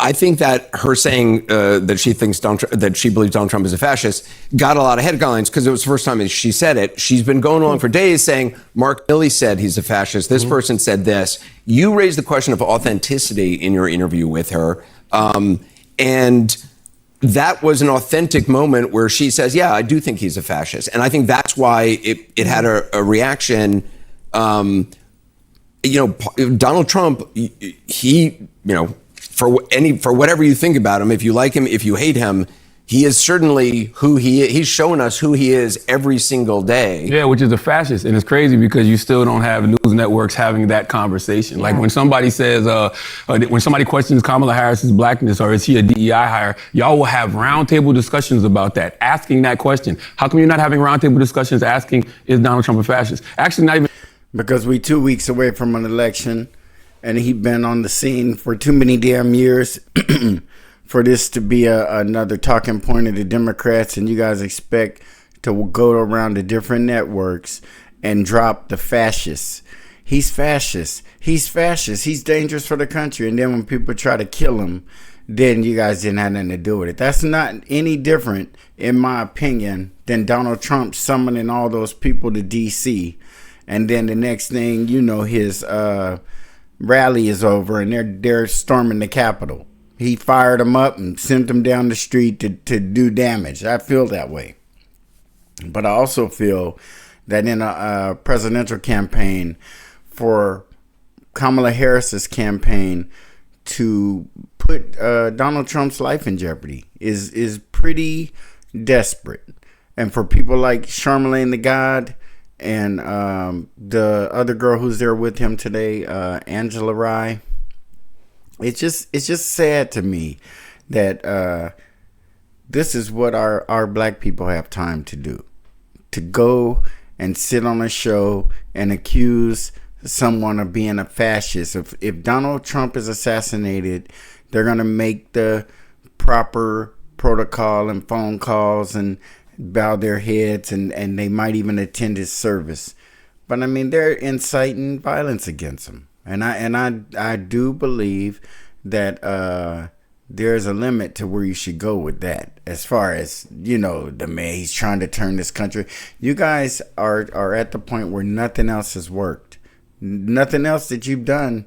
I think that her saying that she thinks that she believes Donald Trump is a fascist got a lot of headlines because it was the first time that she said it. She's been going along for days saying Mark Milley said he's a fascist. This person said this. You raised the question of authenticity in your interview with her, and that was an authentic moment where she says, "Yeah, I do think he's a fascist," and I think that's why it had a reaction. Donald Trump, for whatever you think about him, if you like him, if you hate him, he is certainly who he is. He's showing us who he is every single day. Yeah, which is a fascist. And it's crazy because you still don't have news networks having that conversation. Like when somebody says, when somebody questions Kamala Harris's blackness or is he a DEI hire, y'all will have roundtable discussions about that, asking that question. How come you're not having roundtable discussions asking, is Donald Trump a fascist? Actually, not even. Because we 2 weeks away from an election, and he been on the scene for too many damn years for this to be another talking point of the Democrats, and you guys expect to go around the different networks and drop the fascists. He's fascist. He's fascist. He's dangerous for the country. And then when people try to kill him, then you guys didn't have nothing to do with it. That's not any different, in my opinion, than Donald Trump summoning all those people to D.C., and then the next thing you know, his rally is over and they're storming the Capitol. He fired them up and sent them down the street to do damage. I feel that way. But I also feel that in a presidential campaign, for Kamala Harris's campaign to put Donald Trump's life in jeopardy is pretty desperate. And for people like Charlamagne the God, and the other girl who's there with him today, Angela Rye. It's just sad to me that this is what our black people have time to do. To go and sit on a show and accuse someone of being a fascist. If Donald Trump is assassinated, they're going to make the proper protocol and phone calls and bow their heads, and they might even attend his service. But I mean, they're inciting violence against him. And I do believe that there's a limit to where you should go with that. As far as, the man, he's trying to turn this country. You guys are at the point where nothing else has worked. Nothing else that you've done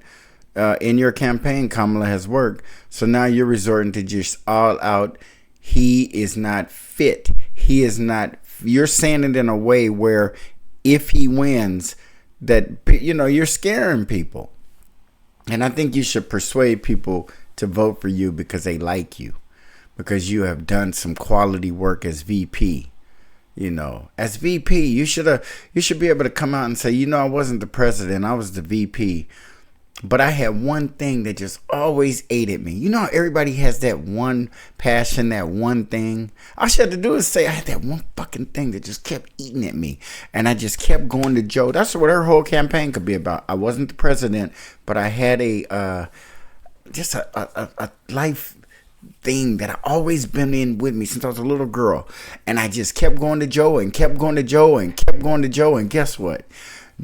in your campaign, Kamala, has worked. So now you're resorting to just all out. He is not fit. He is not. You're saying it in a way where if he wins, that, you're scaring people. And I think you should persuade people to vote for you because they like you, because you have done some quality work as VP. As VP, you should be able to come out and say, I wasn't the president, I was the VP. But I had one thing that just always ate at me. How everybody has that one passion, that one thing? All she had to do is say, I had that one fucking thing that just kept eating at me. And I just kept going to Joe. That's what her whole campaign could be about. I wasn't the president, but I had a life thing that I always been in with me since I was a little girl. And I just kept going to Joe and kept going to Joe and kept going to Joe. And guess what?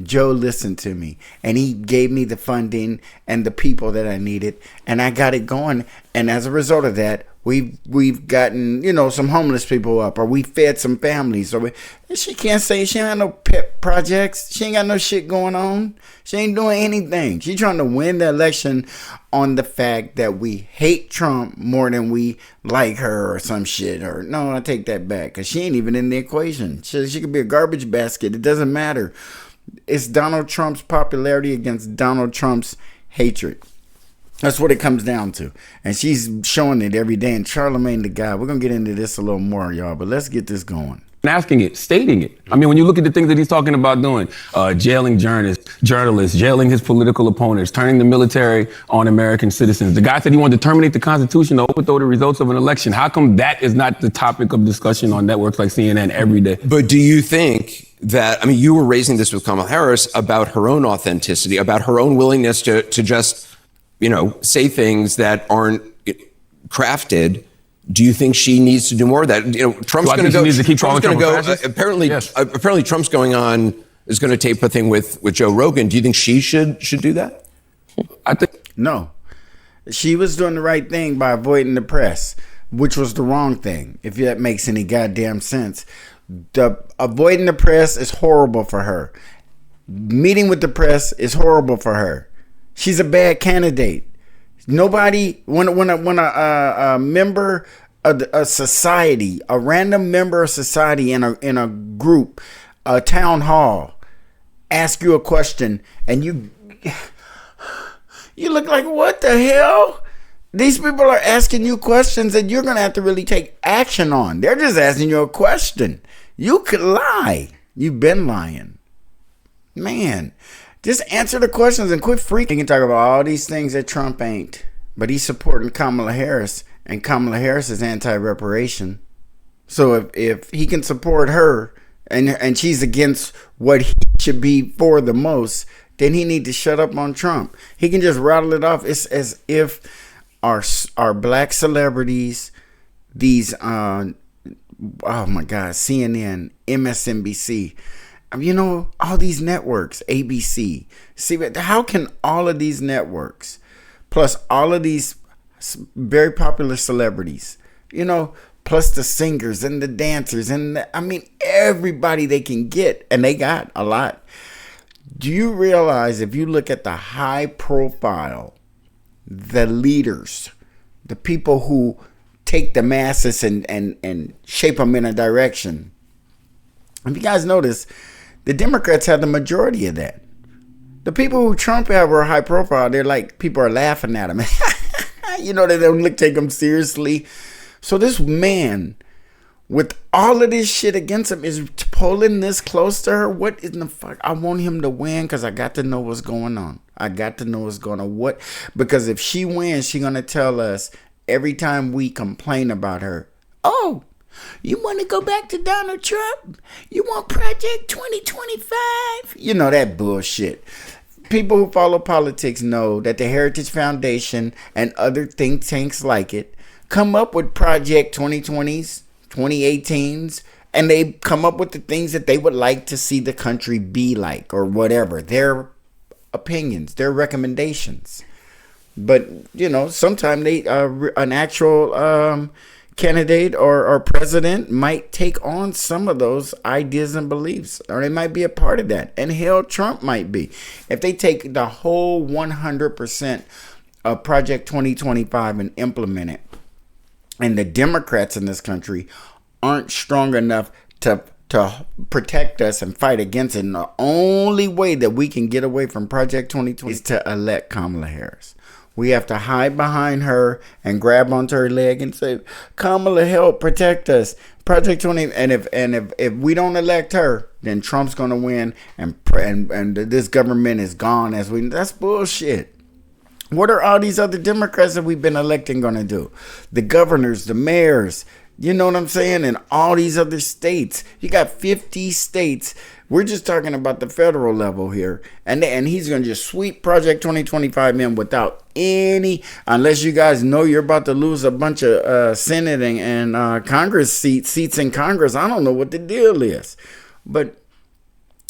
Joe listened to me, and he gave me the funding and the people that I needed, and I got it going. And as a result of that, we've gotten, some homeless people up, or we fed some families. Or she can't say she ain't got no pet projects. She ain't got no shit going on. She ain't doing anything. She's trying to win the election on the fact that we hate Trump more than we like her or some shit. Or no, I take that back, because she ain't even in the equation. She could be a garbage basket. It doesn't matter. It's Donald Trump's popularity against Donald Trump's hatred. That's what it comes down to. And she's showing it every day. And Charlamagne the God, we're going to get into this a little more, y'all, but let's get this going. Asking it, stating it. I mean, when you look at the things that he's talking about doing, jailing journalists, jailing his political opponents, turning the military on American citizens. The guy said he wanted to terminate the Constitution to overthrow the results of an election. How come that is not the topic of discussion on networks like CNN every day? But do you think that, you were raising this with Kamala Harris about her own authenticity, about her own willingness to just, say things that aren't crafted. Do you think she needs to do more of that? Trump's going to go. Trump's going to go. Apparently, Trump's is going to tape a thing with Joe Rogan. Do you think she should do that? No. She was doing the right thing by avoiding the press, which was the wrong thing, if that makes any goddamn sense. Avoiding the press is horrible for her. Meeting with the press is horrible for her. She's a bad candidate. Nobody, when a member of a society, a random member of society in a group, a town hall, ask you a question and you look like, what the hell? These people are asking you questions that you're going to have to really take action on. They're just asking you a question. You could lie. You've been lying. Man, just answer the questions and quit freaking. You can talk about all these things that Trump ain't. But he's supporting Kamala Harris. And Kamala Harris is anti-reparation. So if he can support her and she's against what he should be for the most, then he need to shut up on Trump. He can just rattle it off. It's as if our black celebrities, these oh my God, CNN, MSNBC, all these networks, ABC. See, how can all of these networks, plus all of these very popular celebrities, plus the singers and the dancers and everybody they can get, and they got a lot. Do you realize if you look at the high profile, the leaders, the people who take the masses and shape them in a direction, if you guys notice, the Democrats have the majority of that. The people who Trump had were high profile. They're like, people are laughing at him. They don't take him seriously. So this man, with all of this shit against him, is polling this close to her. What in the fuck? I want him to win because I got to know what's going on. Because if she wins, she's going to tell us every time we complain about her, oh, you want to go back to Donald Trump? You want Project 2025? That bullshit. People who follow politics know that the Heritage Foundation and other think tanks like it come up with Project 2020s, 2018s, and they come up with the things that they would like to see the country be like, or whatever, their opinions, their recommendations. But, sometimes an actual candidate or president might take on some of those ideas and beliefs, or they might be a part of that. And hell, Trump might be. If they take the whole 100% of Project 2025 and implement it, and the Democrats in this country aren't strong enough to protect us and fight against it, and the only way that we can get away from Project 2020 is to elect Kamala Harris. We have to hide behind her and grab onto her leg and say, Kamala, help protect us. Project 20. And if we don't elect her, then Trump's going to win and this government is gone. That's bullshit. What are all these other Democrats that we've been electing going to do? The governors, the mayors, you know what I'm saying? And all these other states. You got 50 states. We're just talking about the federal level here. And he's going to just sweep Project 2025 in without any, unless you guys know you're about to lose a bunch of Senate and Congress seats in Congress. I don't know what the deal is. But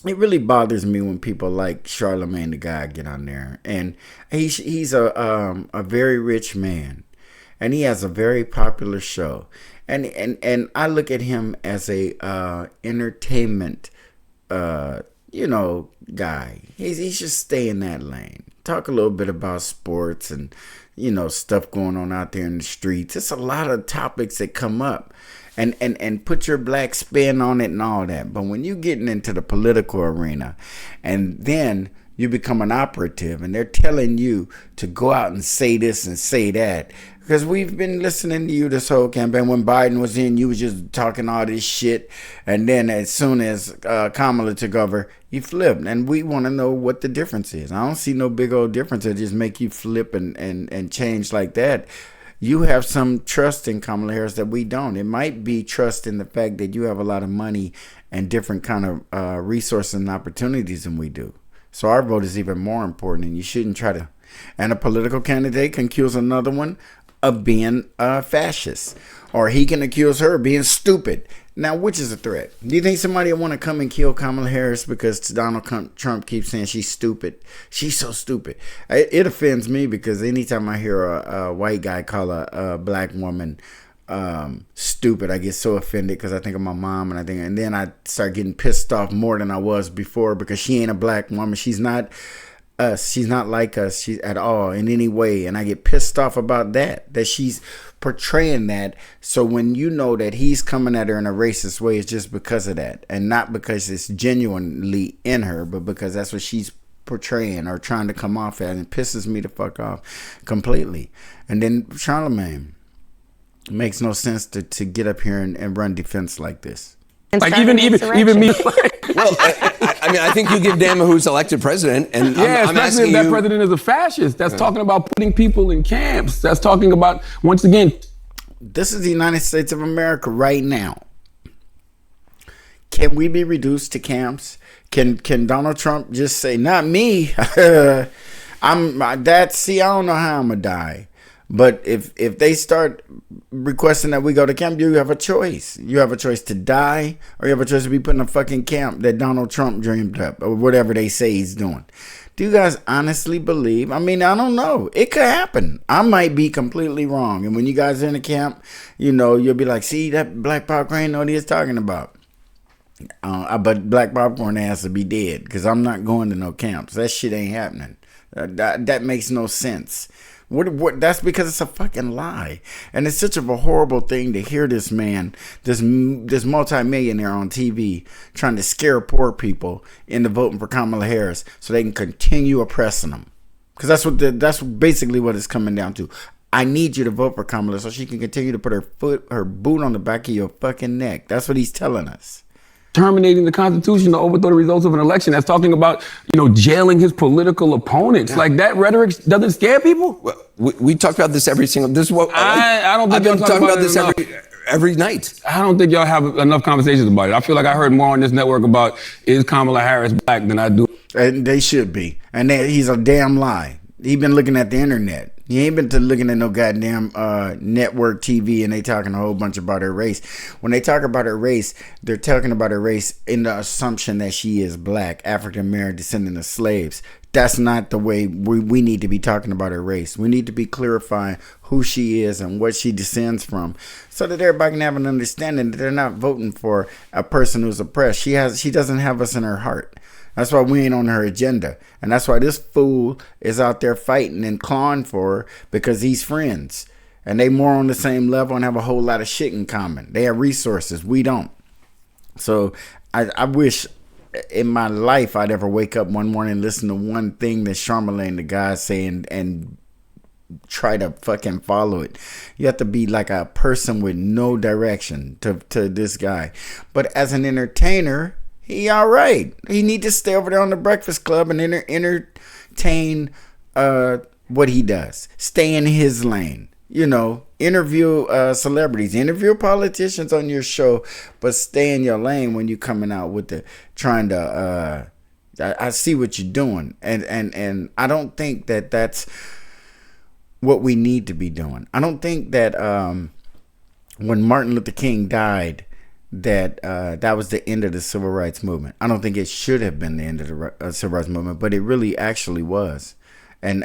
it really bothers me when people like Charlamagne the God get on there. And he's a very rich man. And he has a very popular show. And I look at him as a entertainment guy. He should stay in that lane. Talk a little bit about sports and stuff going on out there in the streets. It's a lot of topics that come up. And put your black spin on it and all that. But when you're getting into the political arena and then you become an operative and they're telling you to go out and say this and say that, because we've been listening to you this whole campaign. When Biden was in, you was just talking all this shit. And then as soon as Kamala took over, you flipped. And we want to know what the difference is. I don't see no big old difference that just make you flip and change like that. You have some trust in Kamala Harris that we don't. It might be trust in the fact that you have a lot of money and different kind of resources and opportunities than we do. So our vote is even more important, and you shouldn't try to. And a political candidate can accuse another one of being fascist, or he can accuse her of being stupid. Now, which is a threat? Do you think somebody will want to come and kill Kamala Harris because Donald Trump keeps saying she's stupid? She's so stupid. It offends me because anytime I hear a white guy call a black woman stupid, I get so offended because I think of my mom, and then I start getting pissed off more than I was before because she ain't a black woman. She's not us. She's not like us. She's at all in any way, and I get pissed off about that she's portraying that. So when you know that he's coming at her in a racist way, it's just because of that, and not because it's genuinely in her, but because that's what she's portraying or trying to come off at, and it pisses me the fuck off completely. And then Charlamagne, it makes no sense to get up here and run defense like this. Like even me. Well, I mean, I think you give a damn who's elected president, and I'm especially asking if that you. president is a fascist. That's talking about putting people in camps. That's talking about, once again, this is the United States of America right now. Can we be reduced to camps? Can Donald Trump just say, "Not me"? I don't know how I'm gonna die. But if they start requesting that we go to camp, you have a choice. You have a choice to die, or you have a choice to be put in a fucking camp that Donald Trump dreamed up, or whatever they say he's doing. Do you guys honestly believe? I mean, I don't know. It could happen. I might be completely wrong. And when you guys are in the camp, you'll be like, see, that black popcorn know what he's talking about. But black popcorn has to be dead, because I'm not going to no camps. That shit ain't happening. That makes no sense. What? That's because it's a fucking lie, and it's such a horrible thing to hear this man, this multimillionaire on TV trying to scare poor people into voting for Kamala Harris so they can continue oppressing them. Because that's basically what it's coming down to. I need you to vote for Kamala so she can continue to put her boot on the back of your fucking neck. That's what he's telling us. Terminating the Constitution to overthrow the results of an election. That's talking about, jailing his political opponents. Like, that rhetoric doesn't scare people. We talk about this every single. This is what I don't think I've been y'all talking talk about this every night. I don't think y'all have enough conversations about it. I feel like I heard more on this network about is Kamala Harris black than I do. And they should be. And he's a damn lie. He been looking at the internet. He ain't been looking at no goddamn network TV, and they talking a whole bunch about her race. When they talk about her race, they're talking about her race in the assumption that she is black, African American, descendant of slaves. That's not the way we need to be talking about her race. We need to be clarifying who she is and what she descends from, so that everybody can have an understanding that they're not voting for a person who's oppressed. She doesn't have us in her heart. That's why we ain't on her agenda. And that's why this fool is out there fighting and clawing for her, because he's friends. And they more on the same level and have a whole lot of shit in common. They have resources. We don't. So I wish in my life I'd ever wake up one morning and listen to one thing that Charlamagne the God saying and try to fucking follow it. You have to be like a person with no direction to this guy. But as an entertainer, he all right. He need to stay over there on the Breakfast Club and entertain what he does. Stay in his lane. Interview celebrities, interview politicians on your show, but stay in your lane when you coming out with trying to. I see what you're doing, and I don't think that that's what we need to be doing. I don't think that when Martin Luther King died, that was the end of the civil rights movement. I don't think it should have been the end of the civil rights movement, but it really actually was. And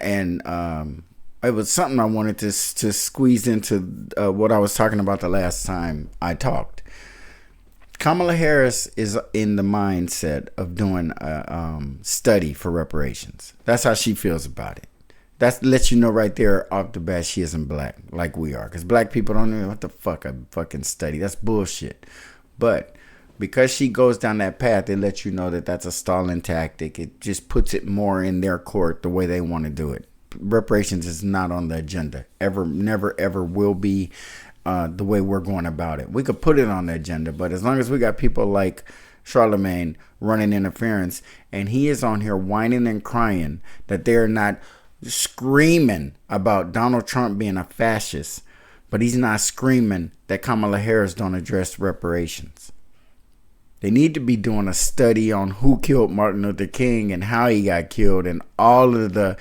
it was something I wanted to squeeze into what I was talking about the last time I talked. Kamala Harris is in the mindset of doing a study for reparations. That's how she feels about it. That lets you know right there off the bat she isn't black like we are. Because black people don't know what the fuck a fucking study. That's bullshit. But because she goes down that path, it lets you know that that's a stalling tactic. It just puts it more in their court the way they want to do it. Reparations is not on the agenda. Ever, never, ever will be the way we're going about it. We could put it on the agenda, but as long as we got people like Charlamagne running interference, and he is on here whining and crying that they're not screaming about Donald Trump being a fascist, but he's not screaming that Kamala Harris don't address reparations. They need to be doing a study on who killed Martin Luther King and how he got killed, and all of the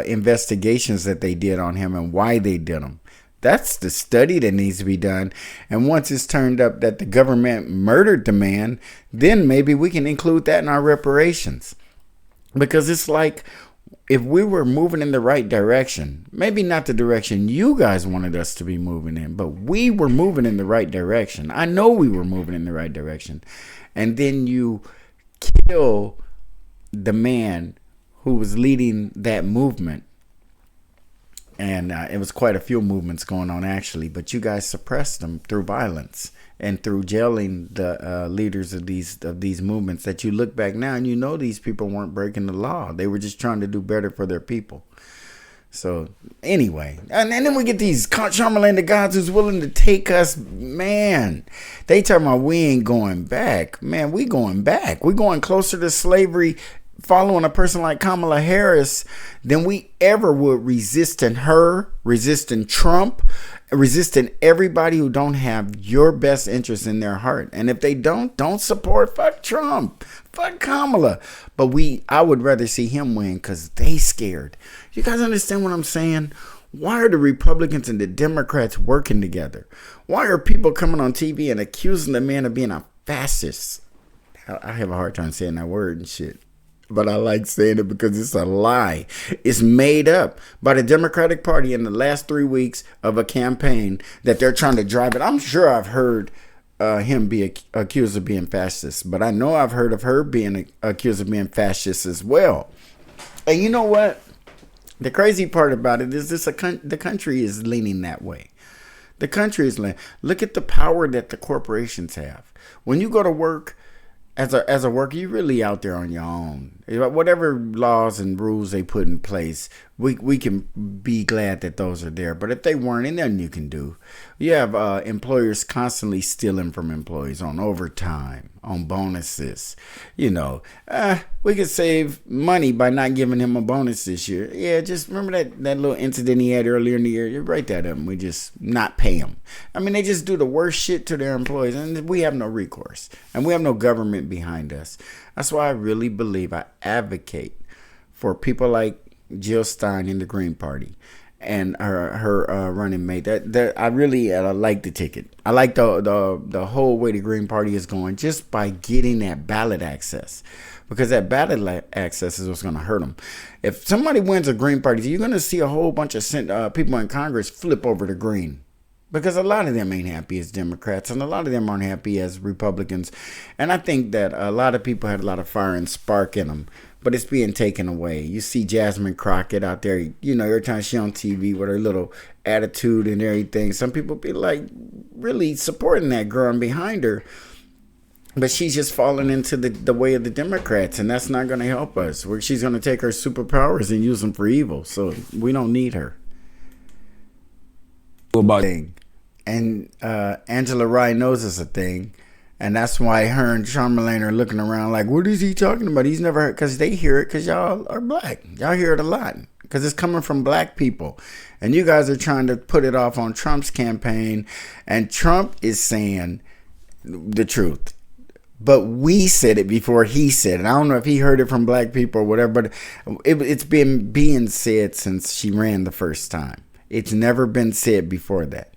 investigations that they did on him and why they did them. That's the study that needs to be done. And once it's turned up that the government murdered the man, then maybe we can include that in our reparations. Because it's like, if we were moving in the right direction, maybe not the direction you guys wanted us to be moving in, but we were moving in the right direction. I know we were moving in the right direction. And then you kill the man who was leading that movement. And it was quite a few movements going on, actually. But you guys suppressed them through violence and through jailing the leaders of these movements that you look back now and you know these people weren't breaking the law. They were just trying to do better for their people. So anyway, and then we get these Charlamagne the God who's willing to take us. Man, they tell me we ain't going back. Man, we going back. We going closer to slavery, following a person like Kamala Harris, than we ever would resisting her, resisting Trump, resisting everybody who don't have your best interest in their heart. And if they don't support, fuck Trump, fuck Kamala. But I would rather see him win because they scared. You guys understand what I'm saying? Why are the Republicans and the Democrats working together? Why are people coming on TV and accusing the man of being a fascist? I have a hard time saying that word and shit. But I like saying it because it's a lie. It's made up by the Democratic Party in the last 3 weeks of a campaign that they're trying to drive it. I'm sure I've heard him be accused of being fascist, but I know I've heard of her being accused of being fascist as well. And you know what? The crazy part about it is the country is leaning that way. The country is leaning. Look at the power that the corporations have. When you go to work, as a worker, you're really out there on your own. Whatever laws and rules they put in place, we can be glad that those are there. But if they weren't, ain't nothing you can do. You have employers constantly stealing from employees on overtime, on bonuses. You know, we could save money by not giving him a bonus this year. Yeah, just remember that little incident he had earlier in the year. You write that up and we just not pay him. I mean, they just do the worst shit to their employees and we have no recourse. And we have no government behind us. That's why I really believe I advocate for people like Jill Stein in the Green Party and her running mate. That I really like the ticket. I like the whole way the Green Party is going just by getting that ballot access, because that ballot access is what's going to hurt them. If somebody wins a Green Party, you're going to see a whole bunch of people in Congress flip over to Green. Because a lot of them ain't happy as Democrats and a lot of them aren't happy as Republicans. And I think that a lot of people had a lot of fire and spark in them, but it's being taken away. You see Jasmine Crockett out there, you know, every time she's on TV with her little attitude and everything. Some people be like really supporting that girl and behind her. But she's just falling into the way of the Democrats, and that's not going to help us. She's going to take her superpowers and use them for evil. So we don't need her. About And Angela Rye knows it's a thing, and that's why her and Charlamagne are looking around like, what is he talking about? He's never heard, because they hear it because y'all are black. Y'all hear it a lot because it's coming from black people, and you guys are trying to put it off on Trump's campaign, and Trump is saying the truth. But we said it before he said it. I don't know if he heard it from black people or whatever, but it's been being said since she ran the first time. It's never been said before that.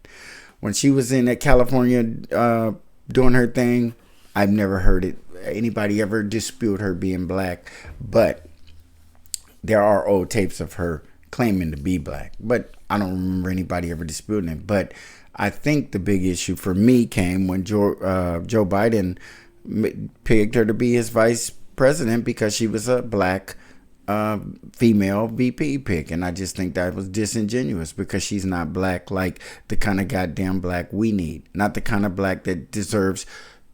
When she was in California doing her thing, I've never heard anybody ever dispute her being black. But there are old tapes of her claiming to be black. But I don't remember anybody ever disputing it. But I think the big issue for me came when Joe Biden picked her to be his vice president because she was a black female VP pick, and I just think that was disingenuous because she's not black like the kind of goddamn black we need, not the kind of black that deserves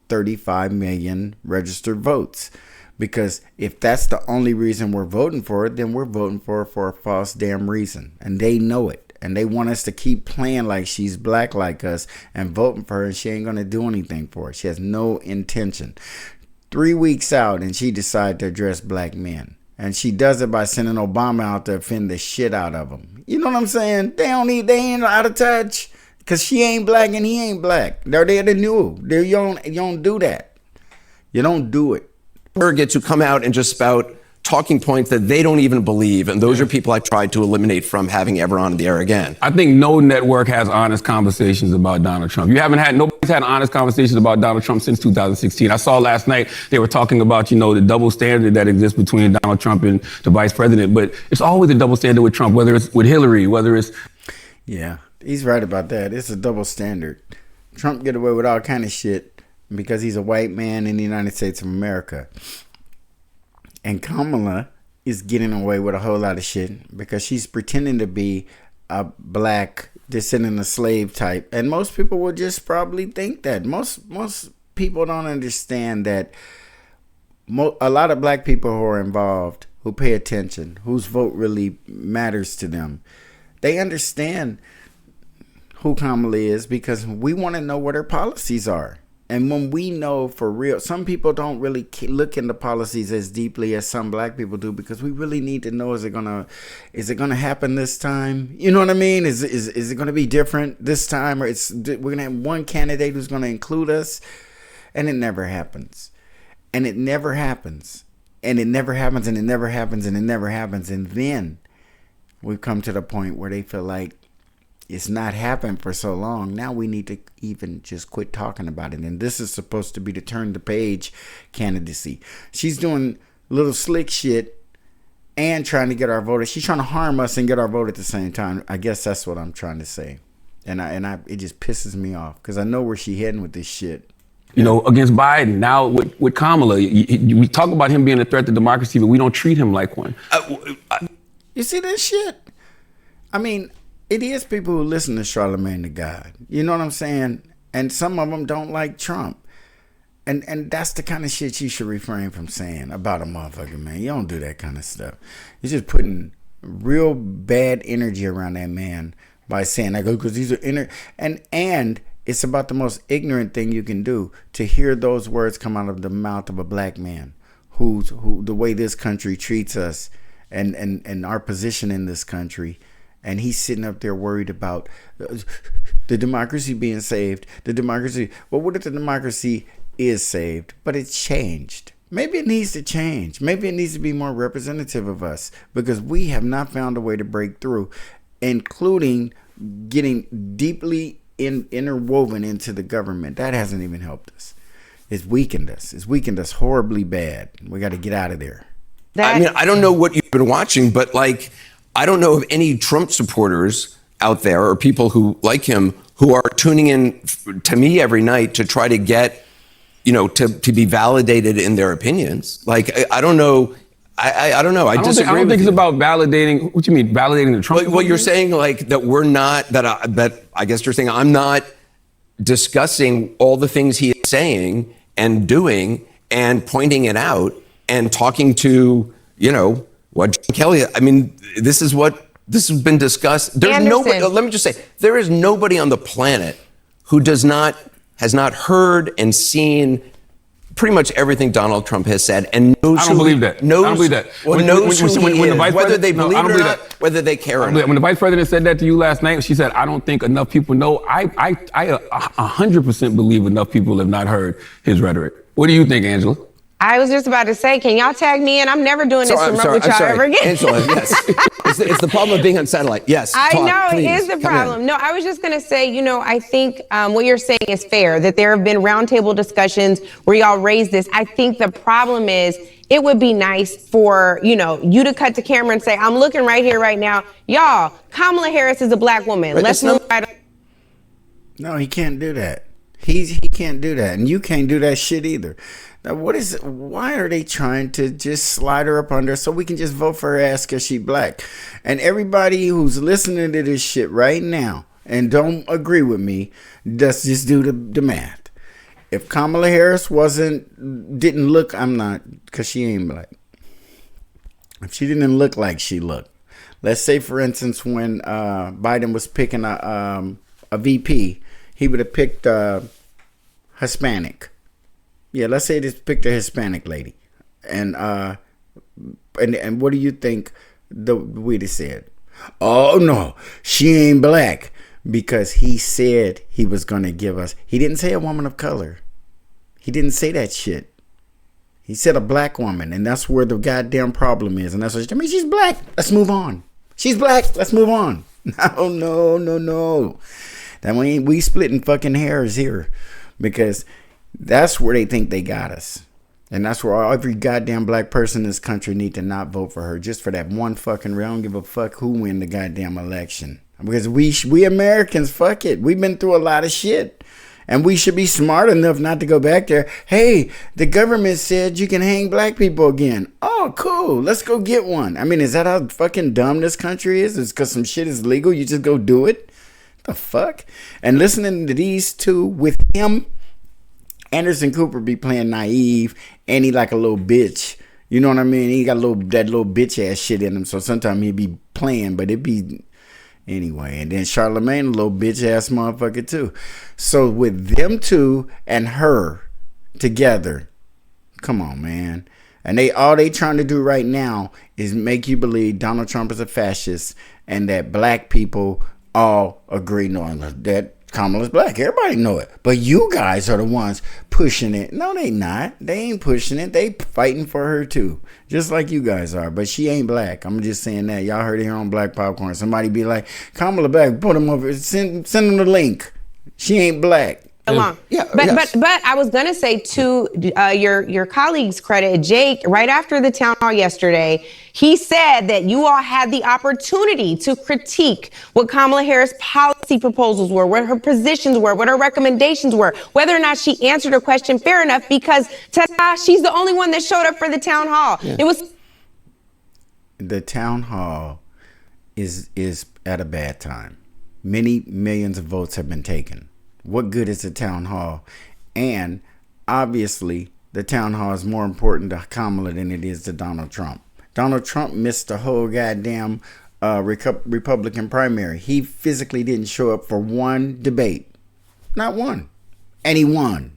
35 million registered votes. Because if that's the only reason we're voting for it, then we're voting for a false damn reason, and they know it, and they want us to keep playing like she's black like us and voting for her, and she ain't gonna do anything for it. She has no intention. 3 weeks out, and she decided to address black men. And she does it by sending Obama out to offend the shit out of them. You know what I'm saying? They ain't out of touch because she ain't black and he ain't black. They're the new. You don't do that. You don't do it. Get to come out and just spout talking points that they don't even believe. And those are people I tried to eliminate from having ever on the air again. I think no network has honest conversations about Donald Trump. Nobody's had honest conversations about Donald Trump since 2016. I saw last night they were talking about, the double standard that exists between Donald Trump and the vice president. But it's always a double standard with Trump, whether it's with Hillary, whether it's... Yeah, he's right about that. It's a double standard. Trump get away with all kind of shit because he's a white man in the United States of America. And Kamala is getting away with a whole lot of shit because she's pretending to be a black descendant of slave type. And most people will just probably think that. Most people don't understand that a lot of black people who are involved, who pay attention, whose vote really matters to them, they understand who Kamala is because we want to know what her policies are. And when we know for real, some people don't really look into policies as deeply as some black people do because we really need to know, is it gonna happen this time? You know what I mean? Is it gonna be different this time, or we're gonna have one candidate who's gonna include us? And it never happens. And it never happens. And it never happens, and it never happens, and it never happens. And then we've come to the point where they feel like it's not happened for so long. Now we need to even just quit talking about it. And this is supposed to be the turn the page candidacy. She's doing little slick shit and trying to get our vote. She's trying to harm us and get our vote at the same time. I guess that's what I'm trying to say. And it just pisses me off because I know where she heading with this shit. Against Biden, now with Kamala, we talk about him being a threat to democracy, but we don't treat him like one. You see this shit? I mean, it is people who listen to Charlamagne the God. You know what I'm saying? And some of them don't like Trump. And that's the kind of shit you should refrain from saying about a motherfucker, man. You don't do that kind of stuff. You're just putting real bad energy around that man by saying that, because these are and it's about the most ignorant thing you can do to hear those words come out of the mouth of a black man who the way this country treats us and our position in this country. And he's sitting up there worried about the democracy being saved. Well, what if the democracy is saved, but it's changed? Maybe it needs to change. Maybe it needs to be more representative of us because we have not found a way to break through, including getting deeply interwoven into the government. That hasn't even helped us. It's weakened us. It's weakened us horribly bad. We got to get out of there. I don't know what you've been watching, but I don't know of any Trump supporters out there or people who like him who are tuning in to me every night to try to get, to be validated in their opinions. I don't know. I don't know. I disagree. I don't think it's about validating. What you mean, validating the Trump? Well, you're saying that we're not, that I guess you're saying I'm not discussing all the things he is saying and doing and pointing it out and talking to, what John Kelly, this has been discussed. There's nobody, let me just say, there is nobody on the planet who has not heard and seen pretty much everything Donald Trump has said and knows. I don't believe that. I don't believe that. Whether they believe it or not, whether they care or not. When the vice president said that to you last night, she said, I don't think enough people know. I 100% believe enough people have not heard his rhetoric. What do you think, Angela? I was just about to say, can y'all tag me in? I'm never doing this with y'all ever again. Angela, yes. It's the problem of being on satellite. Yes. I know, please, it is the problem. No, I was just going to say, I think what you're saying is fair, that there have been roundtable discussions where y'all raised this. I think the problem is it would be nice for, you to cut to camera and say, I'm looking right here, right now. Y'all, Kamala Harris is a black woman. But let's move right on. No, he can't do that. He can't do that. And you can't do that shit either. Now, why are they trying to just slide her up under so we can just vote for her ass because she's black? And everybody who's listening to this shit right now and don't agree with me, let's just do the math. If Kamala Harris didn't look, because she ain't black. If she didn't look like she looked. Let's say, for instance, when Biden was picking a VP, he would have picked Hispanic. Yeah, let's say this picked a Hispanic lady. And what do you think we'd have said? Oh, no, she ain't black. Because he said he was going to give us. He didn't say a woman of color. He didn't say that shit. He said a black woman, and that's where the goddamn problem is. And that's what she's black. Let's move on. She's black. Let's move on. No. That we splitting fucking hairs here, because that's where they think they got us. And that's where every goddamn black person in this country need to not vote for her, just for that one fucking real. I don't give a fuck who win the goddamn election. Because we Americans, fuck it. We've been through a lot of shit. And we should be smart enough not to go back there. Hey, the government said you can hang black people again. Oh, cool. Let's go get one. I mean, is that how fucking dumb this country is? It's because some shit is legal. You just go do it? The fuck? And listening to these two with him, Andersen Cooper be playing naive, and he like a little bitch. You know what I mean? He got that little bitch ass shit in him. So sometimes he'd be playing, but it'd be anyway. And then Charlamagne, a little bitch ass motherfucker too. So with them two and her together, come on, man. And all they trying to do right now is make you believe Donald Trump is a fascist, and that black people all agree knowing that Kamala's black. Everybody know it. But you guys are the ones pushing it. No, they not. They ain't pushing it. They fighting for her too. Just like you guys are. But she ain't black. I'm just saying that. Y'all heard it here on Black Popcorn. Somebody be like, Kamala black, put him over. Send them the link. She ain't black. Along. Yeah, but yes. I was gonna say to your colleague's credit, Jake, right after the town hall yesterday, he said that you all had the opportunity to critique what Kamala Harris' policy proposals were, what her positions were, what her recommendations were, whether or not she answered a question fair enough, because ta-da, she's the only one that showed up for the town hall. Yeah. It was the town hall is at a bad time. Many millions of votes have been taken. What good is the town hall? And obviously, the town hall is more important to Kamala than it is to Donald Trump. Donald Trump missed the whole goddamn Republican primary. He physically didn't show up for one debate. Not one. And he won.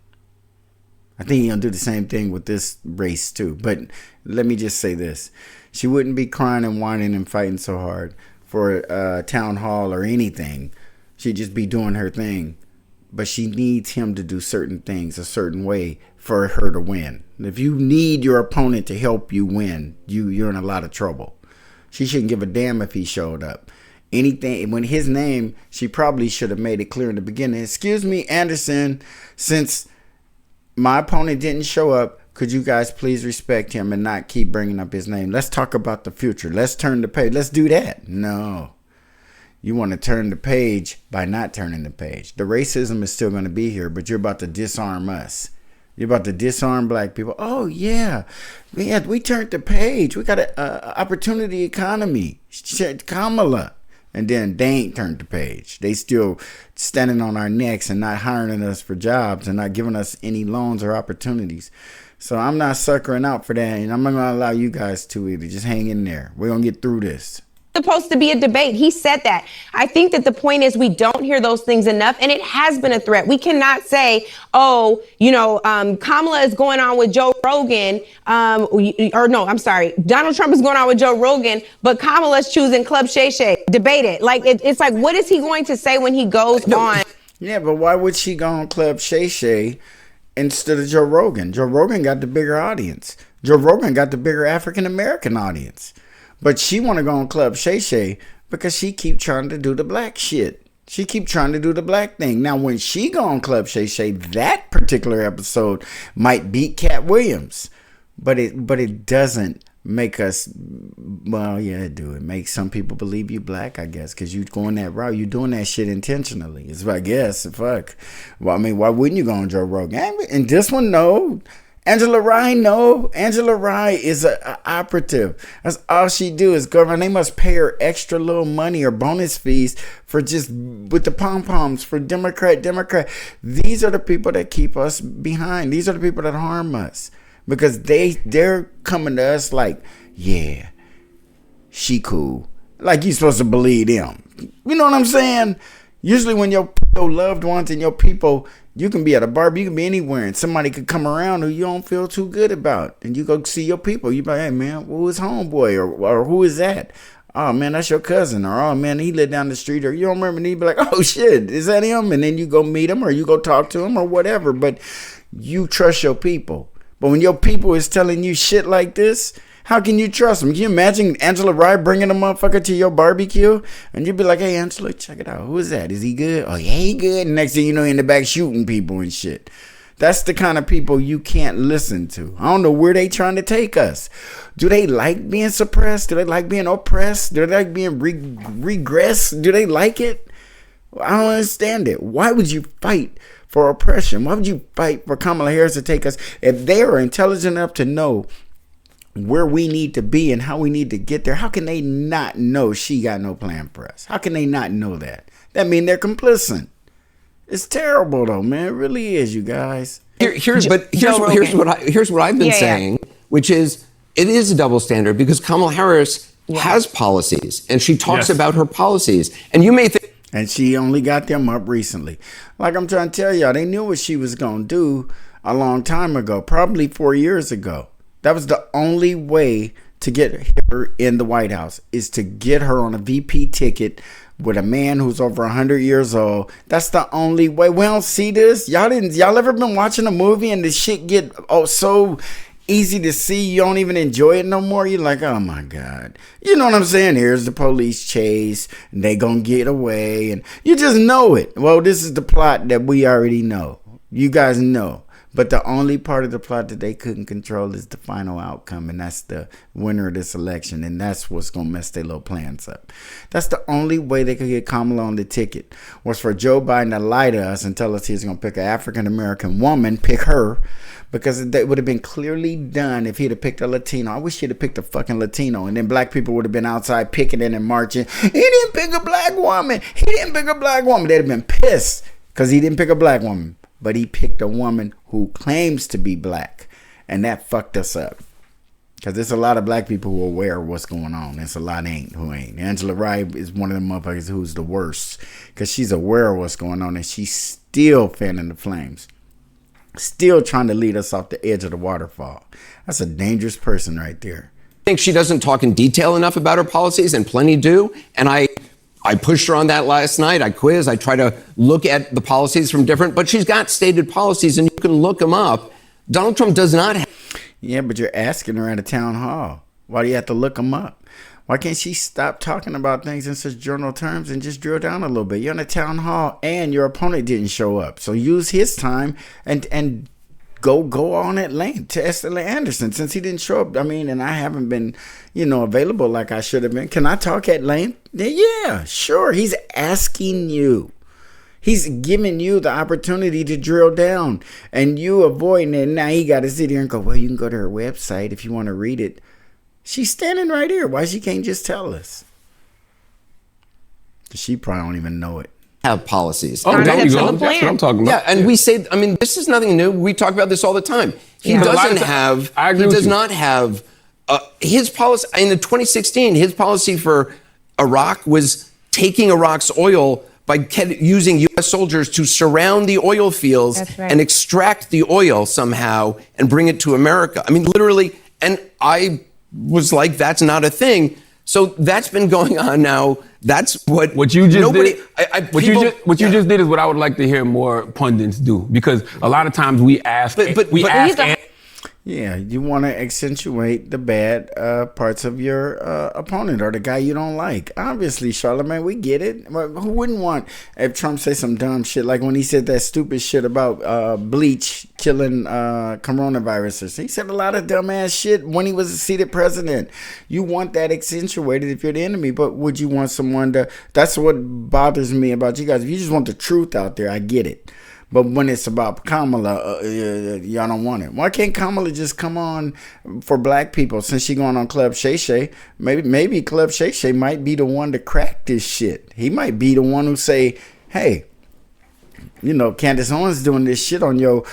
I think he's going to do the same thing with this race too. But let me just say this. She wouldn't be crying and whining and fighting so hard for a town hall or anything. She'd just be doing her thing. But she needs him to do certain things a certain way for her to win. If you need your opponent to help you win, you're in a lot of trouble. She shouldn't give a damn if he showed up. Anything, when his name, she probably should have made it clear in the beginning. Excuse me, Andersen, since my opponent didn't show up, could you guys please respect him and not keep bringing up his name? Let's talk about the future. Let's turn the page. Let's do that. No. You want to turn the page by not turning the page. The racism is still going to be here, but you're about to disarm us. You're about to disarm black people. Oh, yeah. We turned the page. We got an opportunity economy. Kamala. And then they ain't turned the page. They still standing on our necks and not hiring us for jobs and not giving us any loans or opportunities. So I'm not suckering out for that. And I'm not going to allow you guys to either. Just hang in there. We're going to get through this. Supposed to be a debate. He said that. I think that the point is we don't hear those things enough, and it has been a threat. We cannot say, oh, Kamala is going on with Joe Rogan, Donald Trump is going on with Joe Rogan, but Kamala's choosing Club Shay Shay. Debate it. Like, it's like, what is he going to say when he goes on? Yeah, but why would she go on Club Shay Shay instead of Joe Rogan? Joe Rogan got the bigger audience. Joe Rogan got the bigger African-American audience. But she want to go on Club Shay Shay because she keep trying to do the black shit. She keep trying to do the black thing. Now, when she go on Club Shay Shay, that particular episode might beat Cat Williams. But it doesn't make us, well, yeah, it do. It makes some people believe you black, I guess, because you going that route. You doing that shit intentionally. It's, I guess, fuck. Well, I mean, why wouldn't you go on Joe Rogan? And this one, no. Angela Rye, no. Angela Rye is an operative. That's all she do is govern. They must pay her extra little money or bonus fees for just with the pom-poms for Democrat. These are the people that keep us behind. These are the people that harm us because they're coming to us like, yeah, she cool. Like you supposed to believe them. You know what I'm saying? Usually when your loved ones and your people, you can be at a bar, you can be anywhere, and somebody could come around who you don't feel too good about. And you go see your people. You be like, hey, man, who is homeboy? Or who is that? Oh, man, that's your cousin. Or, oh, man, he lived down the street. Or you don't remember. And you be like, oh, shit, is that him? And then you go meet him or you go talk to him or whatever. But you trust your people. But when your people is telling you shit like this, how can you trust them? Can you imagine Angela Rye bringing a motherfucker to your barbecue? And you'd be like, hey, Angela, check it out. Who is that? Is he good? Oh, yeah, he good. And next thing you know, in the back shooting people and shit. That's the kind of people you can't listen to. I don't know where they trying to take us. Do they like being suppressed? Do they like being oppressed? Do they like being regressed? Do they like it? I don't understand it. Why would you fight for oppression? Why would you fight for Kamala Harris to take us? If they are intelligent enough to know where we need to be and how we need to get there, how can they not know she got no plan for us? How can they not know that? That means they're complicit. It's terrible though, man. It really is, you guys. Here's what I've been saying, which is it is a double standard because Kamala Harris has policies and she talks about her policies. And you may think, and she only got them up recently. Like I'm trying to tell y'all, they knew what she was going to do a long time ago, probably 4 years ago. That was the only way to get her in the White House, is to get her on a VP ticket with a man who's over 100 years old. That's the only way. We don't see this. Y'all ever been watching a movie and the shit get so easy to see you don't even enjoy it no more? You're like, oh my God. You know what I'm saying? Here's the police chase and they gonna get away and you just know it. Well, this is the plot that we already know. You guys know. But the only part of the plot that they couldn't control is the final outcome, and that's the winner of this election, and that's what's going to mess their little plans up. That's the only way they could get Kamala on the ticket, was for Joe Biden to lie to us and tell us he's going to pick an African-American woman, pick her, because it would have been clearly done if he'd have picked a Latino. I wish he'd have picked a fucking Latino, and then black people would have been outside picketing and marching. He didn't pick a black woman. He didn't pick a black woman. They'd have been pissed because he didn't pick a black woman. But he picked a woman who claims to be black. And that fucked us up. Because there's a lot of black people who are aware of what's going on. There's a lot who ain't. Angela Rye is one of the motherfuckers who's the worst. Because she's aware of what's going on. And she's still fanning the flames. Still trying to lead us off the edge of the waterfall. That's a dangerous person right there. I think she doesn't talk in detail enough about her policies, and plenty do. And I pushed her on that last night. I quizzed. I try to look at the policies from different, but she's got stated policies and you can look them up. Donald Trump does not have. Yeah, but you're asking her at a town hall. Why do you have to look them up? Why can't she stop talking about things in such general terms and just drill down a little bit? You're in a town hall and your opponent didn't show up. So use his time and go on at length to Esther Anderson, since he didn't show up. I mean, and I haven't been, available like I should have been. Can I talk at length? Yeah, sure. He's asking you. He's giving you the opportunity to drill down, and you avoiding it. Now he got to sit here and go, well, you can go to her website if you want to read it. She's standing right here. Why she can't just tell us? She probably don't even know it. Have policies. Oh, there you go. That's what I'm talking about. Yeah, and we say, this is nothing new. We talk about this all the time. He does not have his policy. In the 2016, his policy for Iraq was taking Iraq's oil by using U.S. soldiers to surround the oil fields and extract the oil somehow and bring it to America. I mean, literally, and I was like, that's not a thing. So that's been going on now. That's what you just did. What you just did is what I would like to hear more pundits do, because a lot of times we ask, yeah, you want to accentuate the bad parts of your opponent or the guy you don't like. Obviously, Charlamagne, we get it. Who wouldn't want if Trump say some dumb shit like when he said that stupid shit about bleach killing coronaviruses? He said a lot of dumbass shit when he was a seated president. You want that accentuated if you're the enemy, but would you want someone to? That's what bothers me about you guys. If you just want the truth out there, I get it. But when it's about Kamala, y'all don't want it. Why can't Kamala just come on for black people since she going on Club Shay Shay? Maybe Club Shay Shay might be the one to crack this shit. He might be the one who say, hey, Candace Owens doing this shit on your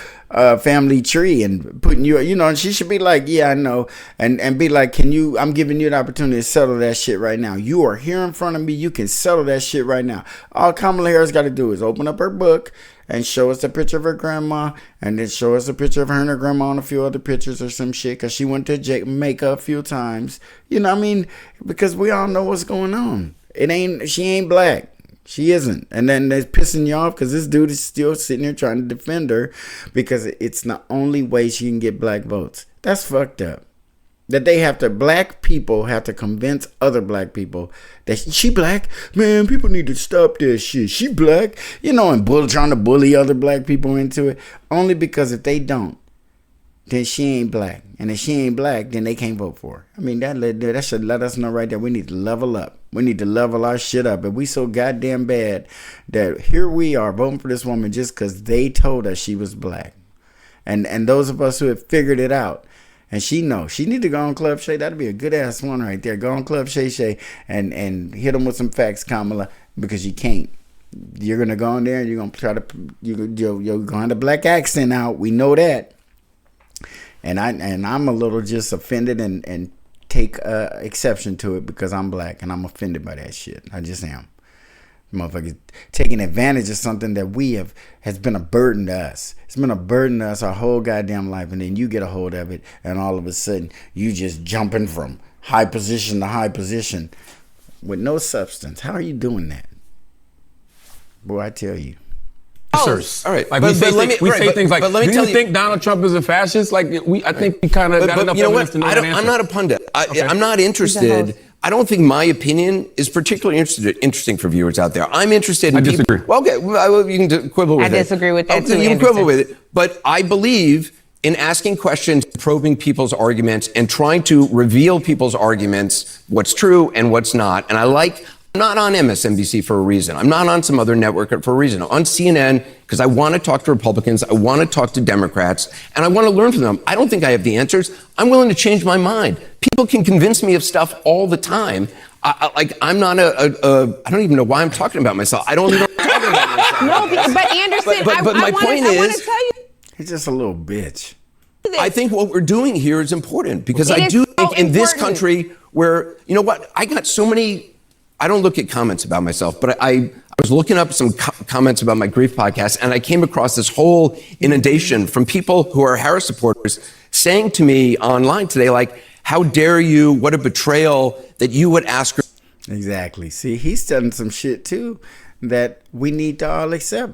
family tree and putting you, and she should be like, yeah, I know. And be like, I'm giving you the opportunity to settle that shit right now. You are here in front of me. You can settle that shit right now. All Kamala Harris got to do is open up her book and show us a picture of her grandma, and then show us a picture of her and her grandma and a few other pictures or some shit, because she went to Jamaica a few times. Because we all know what's going on. She ain't black. She isn't. And then they're pissing you off because this dude is still sitting here trying to defend her because it's the only way she can get black votes. That's fucked up. That black people have to convince other black people that she black. Man, people need to stop that shit. She black. And trying to bully other black people into it. Only because if they don't, then she ain't black. And if she ain't black, then they can't vote for her. I mean, that should let us know right there. We need to level up. We need to level our shit up. If we so goddamn bad that here we are voting for this woman just because they told us she was black. And those of us who have figured it out, and she knows, she need to go on Club Shay. That'd be a good ass one right there. Go on Club Shay and hit them with some facts, Kamala, because you can't. You're going to go in there and you're going to try to, you're going to have the black accent out. We know that. And I'm a little just offended and take exception to it because I'm black and I'm offended by that shit. I just am. Motherfuckers taking advantage of something that has been a burden to us. It's been a burden to us our whole goddamn life, and then you get a hold of it, and all of a sudden you just jumping from high position to high position with no substance. How are you doing that? Boy, I tell you. All right. Like we say things like, do you think Donald Trump is a fascist? Like I think we kind of got enough evidence to know that answer. I'm not a pundit. I'm not interested. I don't think my opinion is particularly interesting for viewers out there. I'm interested in I disagree. Well, okay, you can quibble with it. I disagree with that too, You can Andersen. quibble with it. But I believe in asking questions, probing people's arguments, and trying to reveal people's arguments, what's true and what's not. And I'm not on MSNBC for a reason. I'm not on some other network for a reason. I'm on CNN because I want to talk to Republicans. I want to talk to Democrats, and I want to learn from them. I don't think I have the answers. I'm willing to change my mind. People can convince me of stuff all the time. I'm not I don't even know why I'm talking about myself. I don't even know what I'm talking about myself. No, but Andersen, but my point I want is, to tell you. He's just a little bitch. I think what we're doing here is important because It I is do so think in this important. country where, you know what, I got so many, I don't look at comments about myself, but I was looking up some comments about my grief podcast, and I came across this whole inundation from people who are Harris supporters saying to me online today, like, how dare you, what a betrayal that you would ask her. Exactly. See, he's telling some shit too that we need to all accept.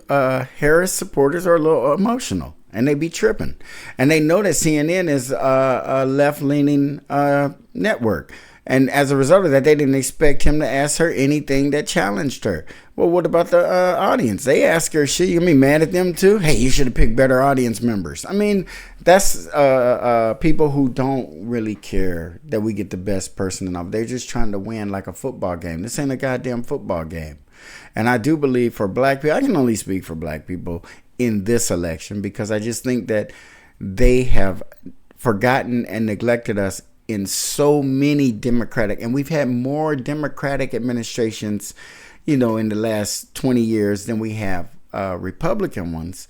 Harris supporters are a little emotional and they be tripping. And they know that CNN is a left-leaning network. And as a result of that, they didn't expect him to ask her anything that challenged her. Well, what about the audience? They ask her, shit, you gonna be mad at them too? Hey, you should have picked better audience members. I mean, that's people who don't really care that we get the best person enough. They're just trying to win like a football game. This ain't a goddamn football game. And I do believe for black people, I can only speak for black people in this election because I just think that they have forgotten and neglected us in so many Democratic, and we've had more Democratic administrations, in the last 20 years than we have Republican ones.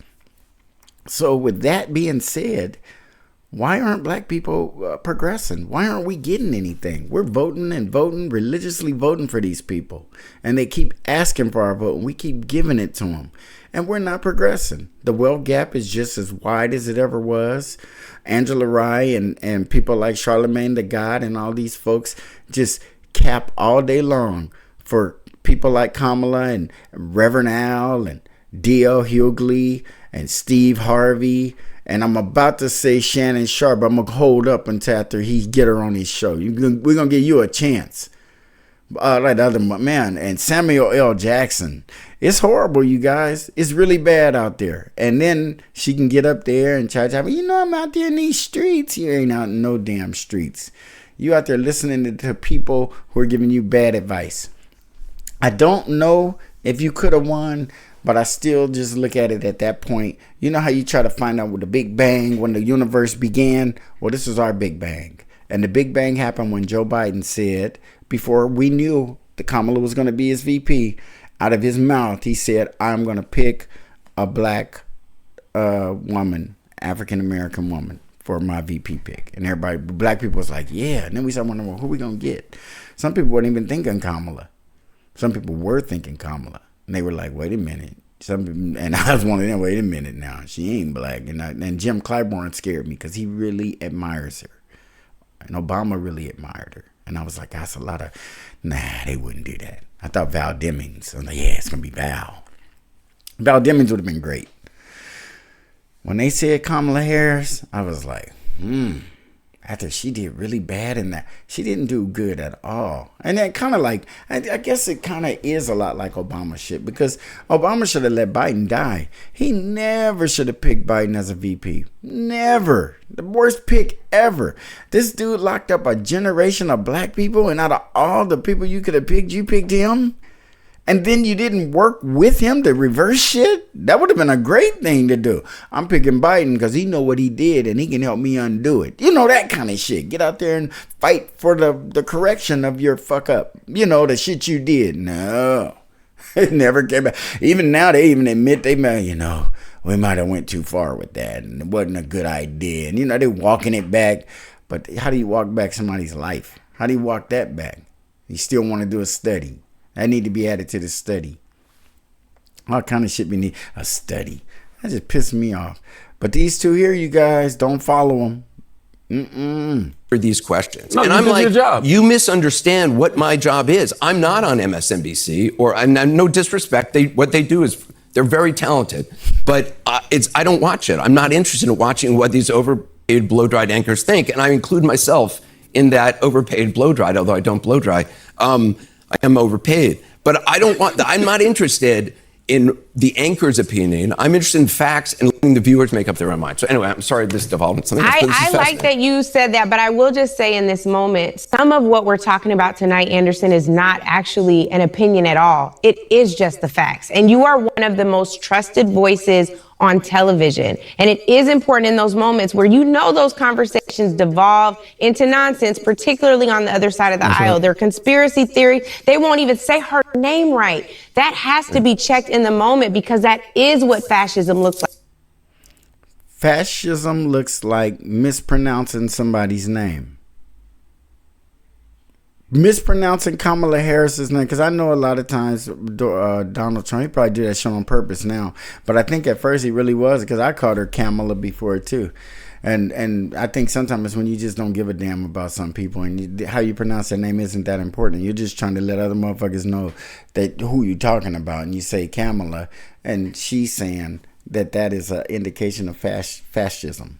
So with that being said, why aren't black people progressing? Why aren't we getting anything? We're voting and voting, religiously voting for these people. And they keep asking for our vote, and we keep giving it to them. And we're not progressing. The wealth gap is just as wide as it ever was. Angela Rye and people like Charlamagne the God and all these folks just cap all day long for people like Kamala and Reverend Al and D.L. Hughley and Steve Harvey. And I'm about to say Shannon Sharp. I'm going to hold up until after he get her on his show. We're going to give you a chance. Like the other man. And Samuel L. Jackson. It's horrible, you guys. It's really bad out there. And then she can get up there and try to, I'm out there in these streets. You ain't out in no damn streets. You out there listening to people who are giving you bad advice. I don't know if you could have won, but I still just look at it at that point. You know how you try to find out with the Big Bang, when the universe began? Well, this is our Big Bang. And the Big Bang happened when Joe Biden said, before we knew that Kamala was going to be his VP, out of his mouth, he said, I'm going to pick a black woman, African-American woman, for my VP pick. And everybody, black people was like, yeah. And then we started wondering, well, who are we going to get? Some people weren't even thinking Kamala. Some people were thinking Kamala. And they were like, wait a minute. And I was one of them, wait a minute now. She ain't black. And Jim Clyburn scared me because he really admires her. And Obama really admired her. And I was like, that's a lot of, nah, they wouldn't do that. I thought Val Demings. I was like, yeah, it's going to be Val. Val Demings would have been great. When they said Kamala Harris, I was like, after she did really bad in that, she didn't do good at all. And that kind of like, I guess it kind of is a lot like Obama shit, because Obama should have let Biden die. He never should have picked Biden as a VP. Never. The worst pick ever. This dude locked up a generation of black people, and out of all the people you could have picked, you picked him? And then you didn't work with him to reverse shit? That would have been a great thing to do. I'm picking Biden because he know what he did and he can help me undo it. You know, that kind of shit. Get out there and fight for the correction of your fuck up. You know, the shit you did. No. It never came back. Even now, they even admit we might have went too far with that and it wasn't a good idea. And, they're walking it back. But how do you walk back somebody's life? How do you walk that back? You still want to do a study. That need to be added to the study. All kind of shit we need. A study. That just pissed me off. But these two here, you guys, don't follow them. For these questions. No, and you I'm did like, your job. you misunderstand what my job is. I'm not on MSNBC, and no disrespect. What they do is they're very talented, but I don't watch it. I'm not interested in watching what these overpaid blow-dried anchors think, and I include myself in that overpaid blow-dried, although I don't blow-dry. I am overpaid, but I'm not interested in the anchor's opinion. I'm interested in facts and letting the viewers make up their own mind. So anyway, I'm sorry this devolved into something else, but this is I like fascinating. that you said that, but I will just say in this moment, some of what we're talking about tonight, Andersen, is not actually an opinion at all. It is just the facts. And you are one of the most trusted voices on television. And it is important in those moments where those conversations devolve into nonsense, particularly on the other side of the aisle. They're conspiracy theory. They won't even say her name right. That has to be checked in the moment because that is what fascism looks like. Fascism looks like mispronouncing somebody's name. Mispronouncing Kamala Harris's name, because I know a lot of times Donald Trump, he probably do that shit on purpose now, but I think at first he really was, because I called her Kamala before too, and I think sometimes when you just don't give a damn about some people and how you pronounce their name isn't that important. You're just trying to let other motherfuckers know that who you talking about, and you say Kamala, and she's saying that is an indication of fascism.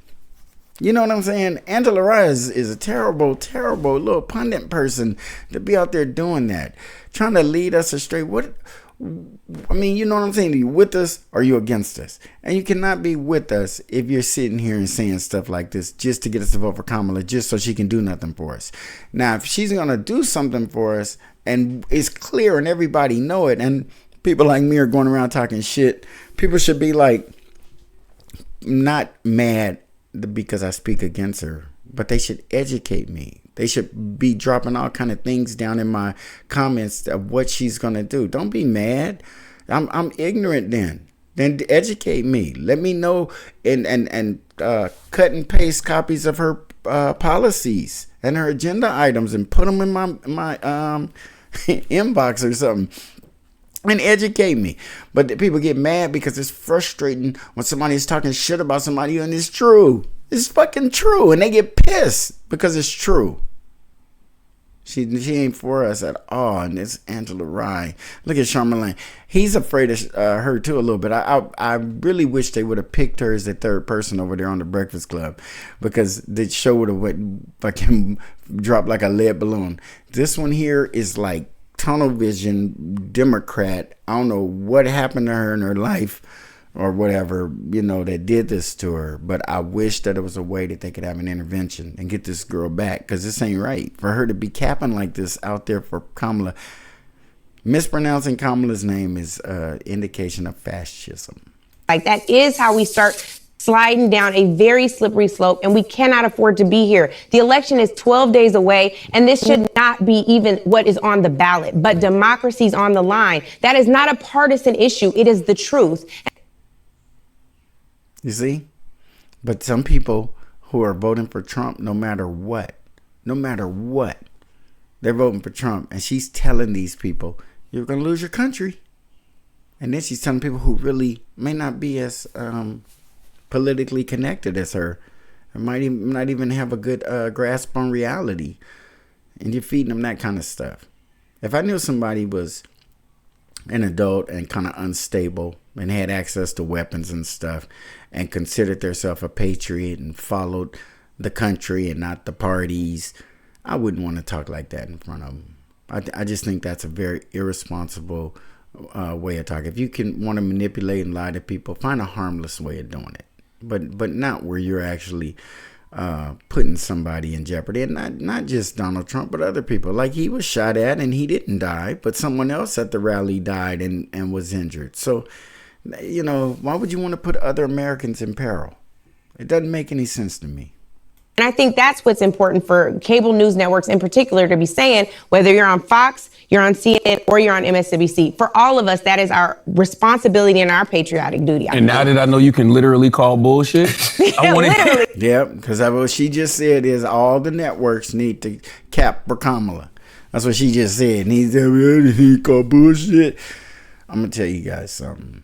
You know what I'm saying? Angela Rye is a terrible, terrible little pundit person to be out there doing that. Trying to lead us astray. You know what I'm saying? Are you with us or are you against us? And you cannot be with us if you're sitting here and saying stuff like this just to get us to vote for Kamala, just so she can do nothing for us. Now, if she's going to do something for us and it's clear and everybody know it, and people like me are going around talking shit, people should be like, not mad because I speak against her, but they should educate me. They should be dropping all kind of things down in my comments of what she's gonna do. Don't be mad. I'm ignorant then. Then educate me. Let me know and cut and paste copies of her policies and her agenda items and put them in my inbox or something. And educate me. But the people get mad because it's frustrating when somebody's talking shit about somebody and it's true. It's fucking true. And they get pissed because it's true. She ain't for us at all. And it's Angela Rye. Look at Charlamagne. He's afraid of her too a little bit. I really wish they would have picked her as the third person over there on the Breakfast Club, because the show would have went fucking dropped like a lead balloon. This one here is like tunnel vision Democrat. I don't know what happened to her in her life or whatever, that did this to her. But I wish that it was a way that they could have an intervention and get this girl back, because this ain't right for her to be capping like this out there for Kamala. Mispronouncing Kamala's name is an indication of fascism. Like, that is how we start sliding down a very slippery slope, and we cannot afford to be here. The election is 12 days away, and this should not be even what is on the ballot, but democracy's on the line. That is not a partisan issue. It is the truth. You see? But some people who are voting for Trump, no matter what, they're voting for Trump, and she's telling these people, you're going to lose your country. And then she's telling people who really may not be as politically connected as her, and might not even have a good grasp on reality. and you're feeding them that kind of stuff. If I knew somebody was an adult and kind of unstable and had access to weapons and stuff and considered themselves a patriot and followed the country and not the parties, I wouldn't want to talk like that in front of them. I just think that's a very irresponsible way of talking. If you can want to manipulate and lie to people, find a harmless way of doing it, but not where you're actually putting somebody in jeopardy, and not just Donald Trump, but other people. Like, he was shot at and he didn't die, but someone else at the rally died and was injured. So, why would you want to put other Americans in peril? It doesn't make any sense to me. And I think that's what's important for cable news networks in particular to be saying, whether you're on Fox, you're on CNN, or you're on MSNBC. For all of us, that is our responsibility and our patriotic duty. And now that I know you can literally call bullshit, I want to. Yep, because what she just said is all the networks need to cap for Kamala. That's what she just said. And he called bullshit. I'm going to tell you guys something.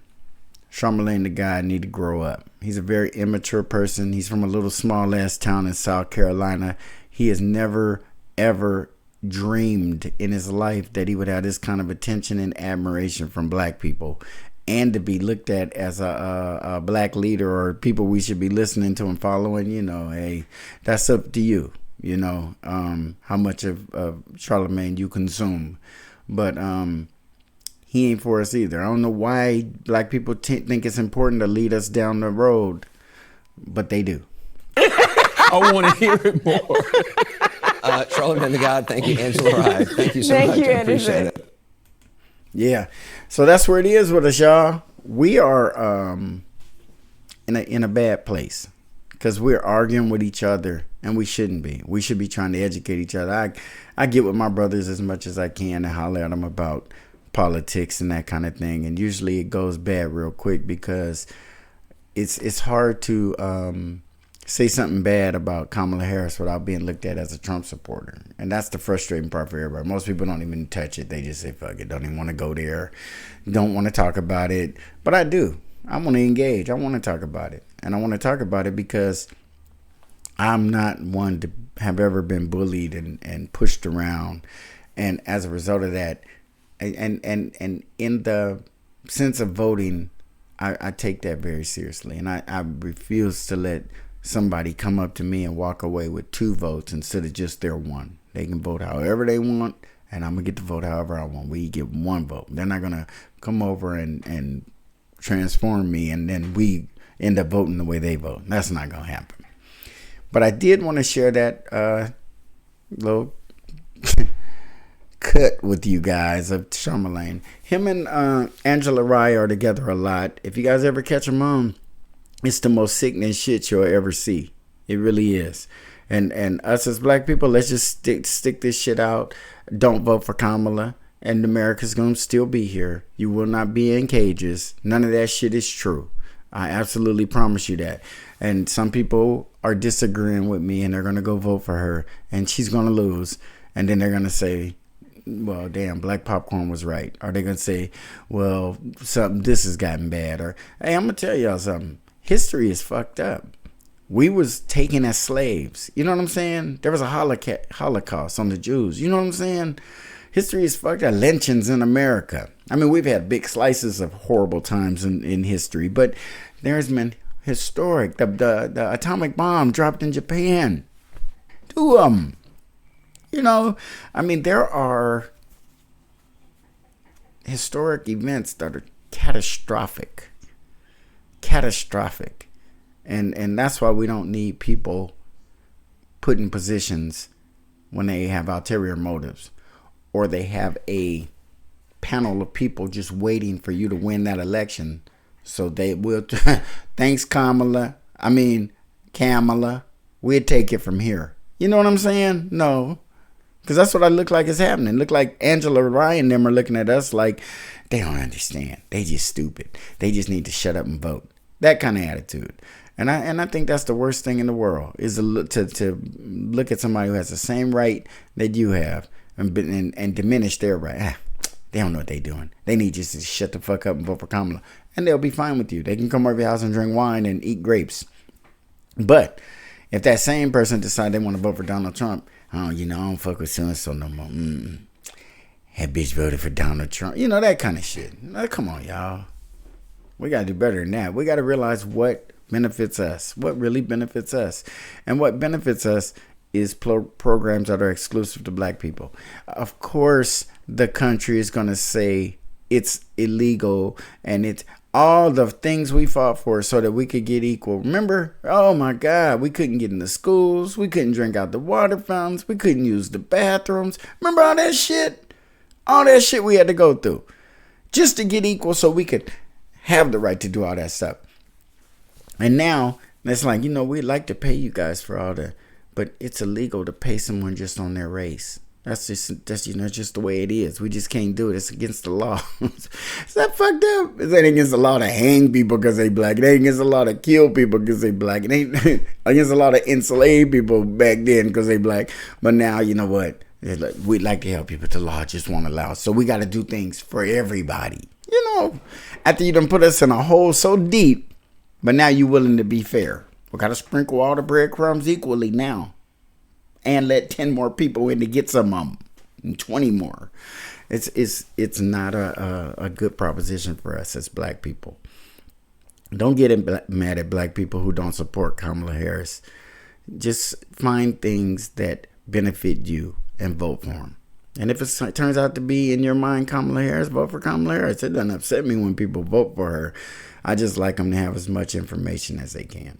Charlamagne the God need to grow up. He's a very immature person. He's from a little small ass town in South Carolina. He has never, ever dreamed in his life that he would have this kind of attention and admiration from black people, and to be looked at as a black leader or people we should be listening to and following. Hey, that's up to you. How much of Charlamagne you consume, but he ain't for us either. I don't know why black people think it's important to lead us down the road, but they do. I want to hear it more. Charlamagne the God, thank you. Angela Rye, thank you so much. You, I appreciate it. Yeah, so that's where it is with us, y'all. We are in a bad place because we're arguing with each other, and we shouldn't be. We should be trying to educate each other. I get with my brothers as much as I can and holler at them about politics and that kind of thing, and usually it goes bad real quick because it's hard to say something bad about Kamala Harris without being looked at as a Trump supporter, and that's the frustrating part for everybody. Most people don't even touch it. They just say fuck it, don't even want to go there, don't want to talk about it. But I do. I want to engage. I want to talk about it, and I want to talk about it because I'm not one to have ever been bullied and pushed around, and as a result of that, and in the sense of voting, I take that very seriously, and I refuse to let somebody come up to me and walk away with 2 votes instead of just their 1. They can vote however they want, and I'm gonna get to vote however I want. We get 1 vote. They're not gonna come over and transform me, and then we end up voting the way they vote. That's not gonna happen. But I did want to share that little cut with you guys of Charlamagne. Him and Angela Rye are together a lot. If you guys ever catch them on, it's the most sickening shit you'll ever see. It really is. And us as black people, let's just stick this shit out. Don't vote for Kamala, and America's gonna still be here. You will not be in cages. None of that shit is true. I absolutely promise you that. And some people are disagreeing with me, and they're gonna go vote for her, and she's gonna lose. And then they're gonna say, well, damn, Black Popcorn was right. Or they're going to say, well, this has gotten bad. Or, hey, I'm going to tell y'all something. History is fucked up. We was taken as slaves. You know what I'm saying? There was a Holocaust on the Jews. You know what I'm saying? History is fucked up. Lynchings in America. I mean, we've had big slices of horrible times in history, but there's been historic. The atomic bomb dropped in Japan. 2 of them. I mean, there are historic events that are catastrophic. And that's why we don't need people put in positions when they have ulterior motives, or they have a panel of people just waiting for you to win that election. So they will, thanks Kamala, we'll take it from here. You know what I'm saying? No. Because that's what I look like is happening. Look like Angela Rye and them are looking at us like they don't understand. They just stupid. They just need to shut up and vote. That kind of attitude. And I think that's the worst thing in the world is to look at somebody who has the same right that you have and diminish their right. They don't know what they're doing. They need just to shut the fuck up and vote for Kamala. And they'll be fine with you. They can come over your house and drink wine and eat grapes. But if that same person decide they want to vote for Donald Trump, Oh, I don't fuck with so-and-so no more. That bitch voted for Donald Trump. That kind of shit. Come on, y'all. We got to do better than that. We got to realize what benefits us, what really benefits us. And what benefits us is programs that are exclusive to black people. Of course, the country is going to say it's illegal and it's all the things we fought for so that we could get equal. Remember? Oh my God, we couldn't get in the schools. We couldn't drink out the water fountains. We couldn't use the bathrooms. Remember all that shit? All that shit we had to go through just to get equal so we could have the right to do all that stuff. And now it's like, we'd like to pay you guys for all that, but it's illegal to pay someone just on their race. That's just the way it is. We just can't do it. It's against the law. Is that fucked up? It ain't against the law to hang people because they black. It ain't against the law to kill people because they black. It ain't against the law to enslave people back then because they black. But now, you know what? Like, we'd like to help you, but the law just won't allow. So we got to do things for everybody. After you done put us in a hole so deep, but now you willing to be fair. We got to sprinkle all the breadcrumbs equally now. And let 10 more people in to get some of them, and 20 more. It's not a good proposition for us as black people. Don't get mad at black people who don't support Kamala Harris. Just find things that benefit you and vote for them. And if it turns out to be in your mind Kamala Harris, vote for Kamala Harris. It doesn't upset me when people vote for her. I just like them to have as much information as they can.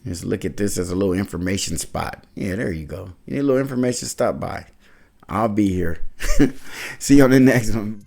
Just look at this as a little information spot. Yeah, there you go. You need a little information, stop by. I'll be here. See you on the next one.